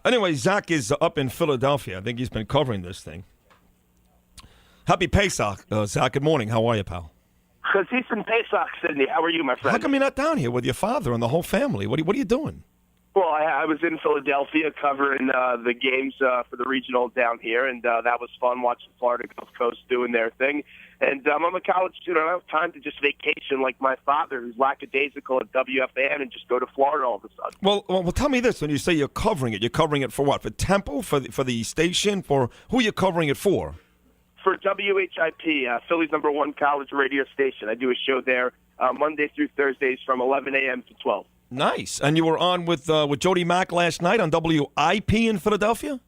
Anyway, Zach is up in Philadelphia. I think he's been covering this thing. Happy Pesach, Zach. Good morning. How are you, pal? Chazis Pesach, Sydney. How are you, my friend? How come you're not down here with your father and the whole family? What are you doing? Well, I was in Philadelphia covering the games for the regional down here, and that was fun watching Florida Gulf Coast doing their thing. And I'm a college student. I don't have time to just vacation like my father, who's lackadaisical at WFAN, and just go to Florida all of a sudden. Well, tell me this. When you say you're covering it for what? For Temple? For the station? For who are you covering it for? For WHIP, Philly's #1 college radio station. I do a show there Monday through Thursdays from 11 a.m. to 12. Nice. And you were on with Jody Mack last night on WIP in Philadelphia?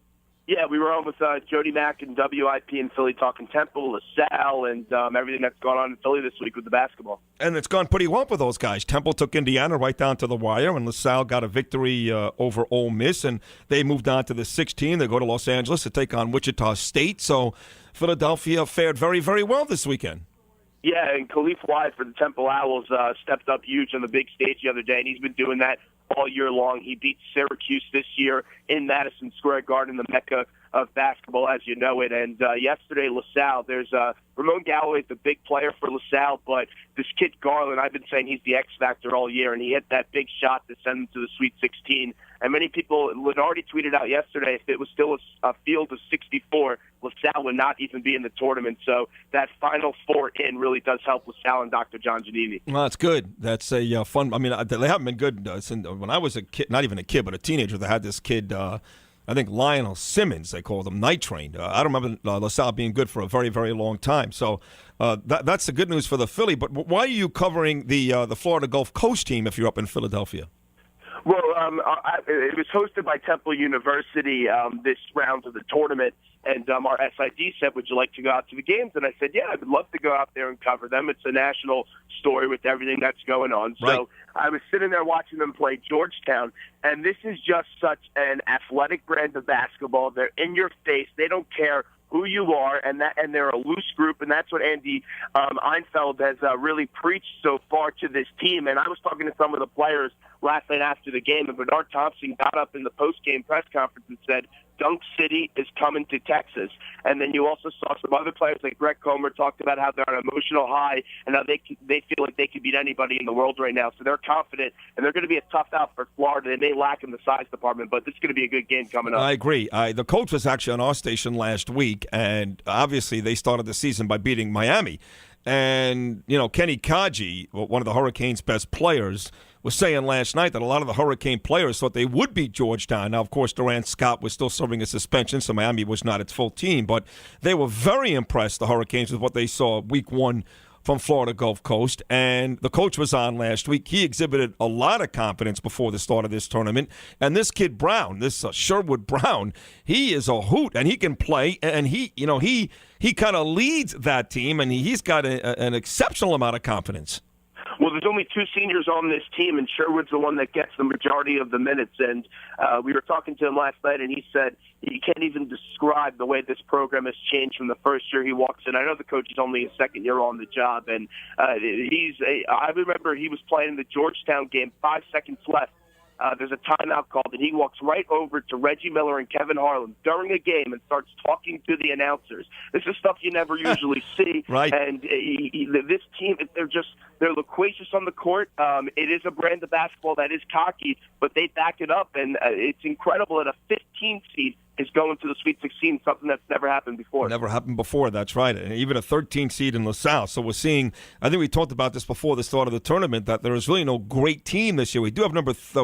Yeah, we were on with Jody Mack and WIP in Philly talking Temple, LaSalle, and everything that's gone on in Philly this week with the basketball. And it's gone pretty well for those guys. Temple took Indiana right down to the wire, and LaSalle got a victory over Ole Miss, and they moved on to the 16. They go to Los Angeles to take on Wichita State. So Philadelphia fared very, very well this weekend. Yeah, and Khalif Wyatt for the Temple Owls stepped up huge on the big stage the other day, and he's been doing that all year long. He beat Syracuse this year in Madison Square Garden, the mecca of basketball as you know it. And yesterday, LaSalle, there's Ramon Galloway, the big player for LaSalle, but this kid Garland, I've been saying he's the X factor all year, and he hit that big shot to send them to the Sweet 16. And many people, Lenardi tweeted out yesterday, if it was still a field of 64, LaSalle would not even be in the tournament. So that Final Four in really does help LaSalle and Dr. John Giannini. Well, that's good. That's a fun. I mean, they haven't been good since when I was a kid, not even a kid, but a teenager. They had this kid, I think Lionel Simmons, they called him, Night Train. I don't remember LaSalle being good for a very, very long time. So that's the good news for the Philly. But why are you covering the Florida Gulf Coast team if you're up in Philadelphia? Well, it was hosted by Temple University this round of the tournament, and our SID said, would you like to go out to the games? And I said, yeah, I would love to go out there and cover them. It's a national story with everything that's going on. Right. So I was sitting there watching them play Georgetown, and this is just such an athletic brand of basketball. They're in your face. They don't care who you are, and they're a loose group, and that's what Andy Einfeld has really preached so far to this team. And I was talking to some of the players last night after the game, and Bernard Thompson got up in the post-game press conference and said, Dunk City is coming to Texas. And then you also saw some other players like Greg Comer talked about how they're on an emotional high and how they feel like they can beat anybody in the world right now. So they're confident, and they're going to be a tough out for Florida. They may lack in the size department, but this is going to be a good game coming up. I agree. The coach was actually on our station last week, and obviously they started the season by beating Miami. And, Kenny Kaji, one of the Hurricanes' best players, was saying last night that a lot of the Hurricane players thought they would beat Georgetown. Now, of course, Durant Scott was still serving a suspension, so Miami was not its full team. But they were very impressed, the Hurricanes, with what they saw week one from Florida Gulf Coast. And the coach was on last week. He exhibited a lot of confidence before the start of this tournament. And this kid Brown, this Sherwood Brown, he is a hoot, and he can play. And he kind of leads that team, and he's got an exceptional amount of confidence. Well, there's only two seniors on this team, and Sherwood's the one that gets the majority of the minutes. And we were talking to him last night, and he said he can't even describe the way this program has changed from the first year he walks in. I know the coach is only his second year on the job, and I remember he was playing in the Georgetown game, 5 seconds left. There's a timeout called, and he walks right over to Reggie Miller and Kevin Harlan during a game and starts talking to the announcers. This is stuff you never usually see. Right. And this team, they're loquacious on the court. It is a brand of basketball that is cocky, but they back it up, and it's incredible that a 15 seed is going to the Sweet 16, something that's never happened before. Never happened before, that's right. And even a 13 seed in LaSalle. So we're seeing, I think we talked about this before the start of the tournament, that there is really no great team this year. We do have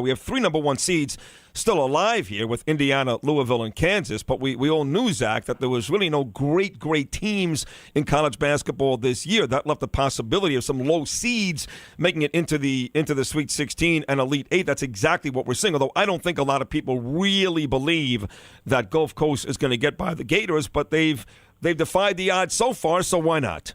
we have 3 number 1 seeds still alive here with Indiana, Louisville, and Kansas. But we all knew, Zach, that there was really no great teams in college basketball this year. That left the possibility of some low seeds making it into the Sweet 16 and Elite 8. That's exactly what we're seeing. Although I don't think a lot of people really believe that Gulf Coast is going to get by the Gators, but they've defied the odds so far, so why not?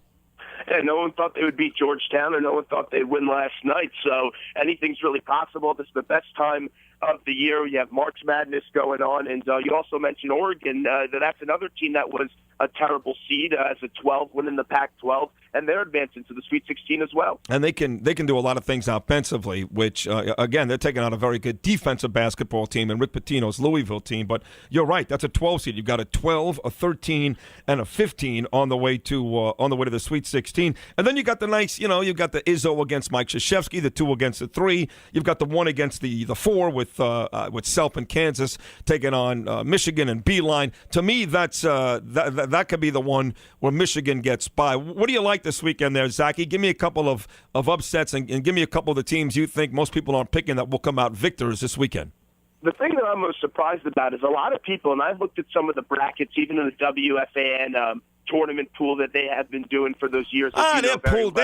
Yeah, no one thought they would beat Georgetown, and no one thought they'd win last night. So anything's really possible. This is the best time of the year. You have March Madness going on, and you also mentioned Oregon. That's another team that was a terrible seed as a 12, winning the Pac-12, and they're advancing to the Sweet 16 as well. And they can do a lot of things offensively, which, again, they're taking out a very good defensive basketball team and Rick Pitino's Louisville team. But you're right, that's a 12 seed. You've got a 12, a 13, and a 15 on the way to the Sweet 16. And then you got the nice, you've got the Izzo against Mike Krzyzewski, the 2 against the 3. You've got the 1 against the 4 with Self and Kansas taking on Michigan and Beeline. To me, that's that could be the one where Michigan gets by. What do you like this weekend there, Zachy? Give me a couple of upsets and give me a couple of the teams you think most people aren't picking that will come out victors this weekend. The thing that I'm most surprised about is a lot of people, and I've looked at some of the brackets, even in the WFAN tournament pool that they have been doing for those years. Their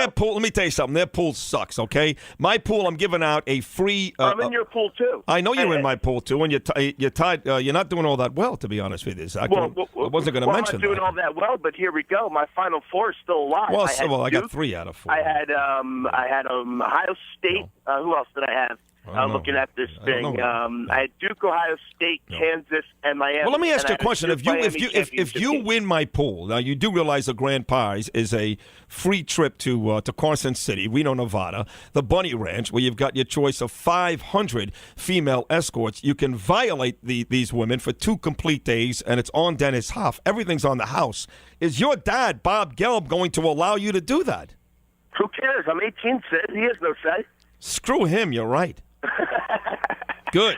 pool. Let me tell you something. Their pool sucks. Okay, my pool. I'm giving out a free. I'm in your pool too. I know you're in my pool too, and you're tied. You're not doing all that well, to be honest with you. Zach. I wasn't going to mention that. I'm not doing all that well, but here we go. My Final Four is still alive. I got 3 out of 4. I had Ohio State. Who else did I have? Looking at this thing, I had Duke, Ohio State, Kansas, and Miami. Well, let me ask you a question. If you win my pool, now you do realize the Grand Prize is a free trip to Carson City, Reno, Nevada, the Bunny Ranch, where you've got your choice of 500 female escorts. You can violate these women for 2 complete days, and it's on Dennis Hoff. Everything's on the house. Is your dad, Bob Gelb, going to allow you to do that? Who cares? I'm 18, Sid. He has no say. Screw him. You're right. Good.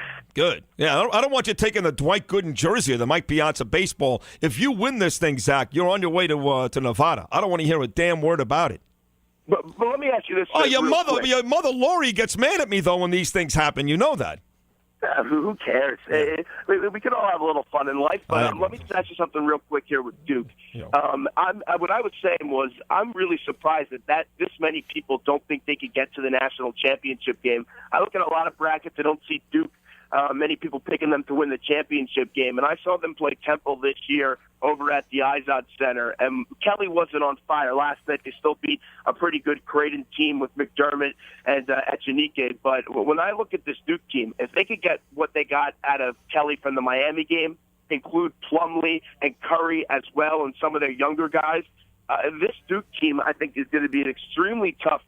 Yeah, I don't want you taking the Dwight Gooden jersey or the Mike Piazza baseball. If you win this thing, Zach, you're on your way to Nevada. I don't want to hear a damn word about it. But let me ask you this. Your mother Lori gets mad at me though when these things happen. You know that. Who cares? Yeah. We can all have a little fun in life, but let me just ask you something real quick here with Duke. Yeah. What I was saying was I'm really surprised that this many people don't think they could get to the national championship game. I look at a lot of brackets. I don't see Duke. Many people picking them to win the championship game, and I saw them play Temple this year over at the Izod Center, and Kelly wasn't on fire last night. They still beat a pretty good Creighton team with McDermott and Echenike, but when I look at this Duke team, if they could get what they got out of Kelly from the Miami game, include Plumlee and Curry as well and some of their younger guys, this Duke team, I think, is going to be an extremely tough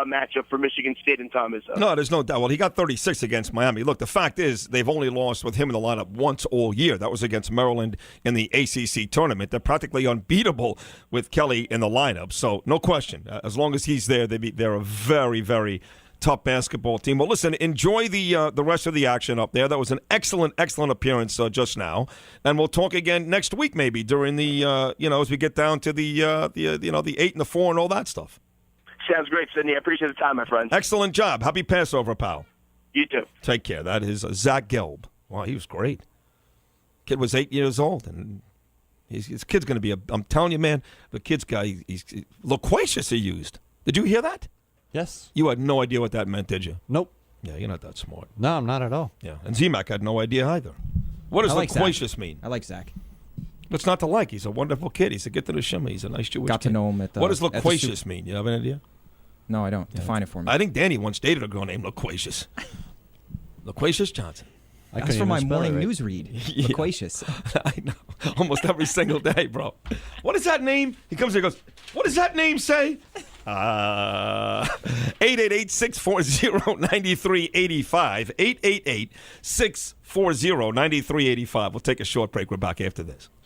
matchup for Michigan State and Tom Izzo. No, there's no doubt. Well, he got 36 against Miami. Look, the fact is they've only lost with him in the lineup once all year. That was against Maryland in the ACC tournament. They're practically unbeatable with Kelly in the lineup. So no question. As long as he's there, they're a very, very tough basketball team. Well, listen, enjoy the rest of the action up there. That was an excellent appearance just now, and we'll talk again next week maybe during the as we get down to the 8 and the 4 and all that stuff. Sounds great, Sidney. I appreciate the time, my friend. Excellent job. Happy Passover, pal. You too. Take care. That is Zach Gelb. Wow, he was great. Kid was 8 years old, and his kid's going to be I'm telling you, man, the kid's guy, he's loquacious he used. Did you hear that? Yes. You had no idea what that meant, did you? Nope. Yeah, you're not that smart. No, I'm not at all. Yeah, and Z-Mac had no idea either. What does loquacious mean? I like Zach. What's not to like? He's a wonderful kid. He's a get to the shimmy. He's a nice Jewish Got kid. to know him at the. What does loquacious mean? You have an idea? No, I don't. Yeah. Define it for me. I think Danny once dated a girl named Loquacious. Loquacious Johnson. That's from my morning news read. Yeah. Loquacious. I know. Almost every single day, bro. What is that name? He comes here and goes, what does that name say? 888-640-9385. 888-640-9385. We'll take a short break. We're back after this.